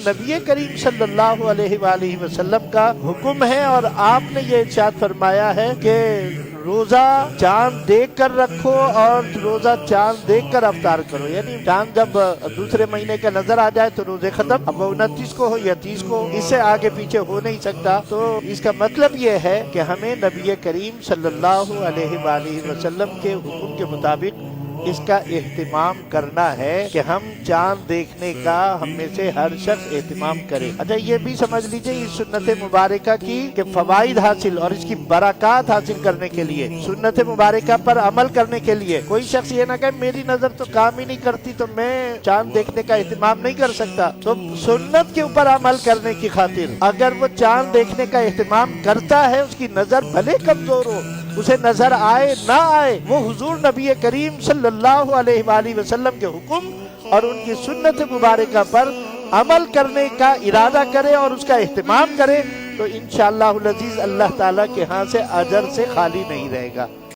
نبی کریم صلی اللہ علیہ وآلہ وسلم کا حکم ہے، اور آپ نے یہ ارشاد فرمایا ہے کہ روزہ چاند دیکھ کر رکھو اور روزہ چاند دیکھ کر افطار کرو، یعنی چاند جب دوسرے مہینے کا نظر آ جائے تو روزے ختم، اب وہ 29 کو ہو یا 30 کو، اس سے آگے پیچھے ہو نہیں سکتا۔ تو اس کا مطلب یہ ہے کہ ہمیں نبی کریم صلی اللہ علیہ وآلہ وسلم کے حکم کے مطابق اس کا اہتمام کرنا ہے کہ ہم چاند دیکھنے کا ہم میں سے ہر شخص اہتمام کرے۔ اچھا یہ بھی سمجھ لیجئے اس سنت مبارکہ کی کہ فوائد حاصل اور اس کی برکات حاصل کرنے کے لیے، سنت مبارکہ پر عمل کرنے کے لیے کوئی شخص یہ نہ کہے میری نظر تو کام ہی نہیں کرتی تو میں چاند دیکھنے کا اہتمام نہیں کر سکتا، تو سنت کے اوپر عمل کرنے کی خاطر اگر وہ چاند دیکھنے کا اہتمام کرتا ہے، اس کی نظر بھلے کمزور ہو، اسے نظر آئے نہ آئے، وہ حضور نبی کریم صلی اللہ علیہ وآلہ وسلم کے حکم اور ان کی سنت مبارکہ پر عمل کرنے کا ارادہ کرے اور اس کا اہتمام کرے، تو انشاءاللہ العزیز اللہ تعالیٰ کے ہاں سے اجر سے خالی نہیں رہے گا۔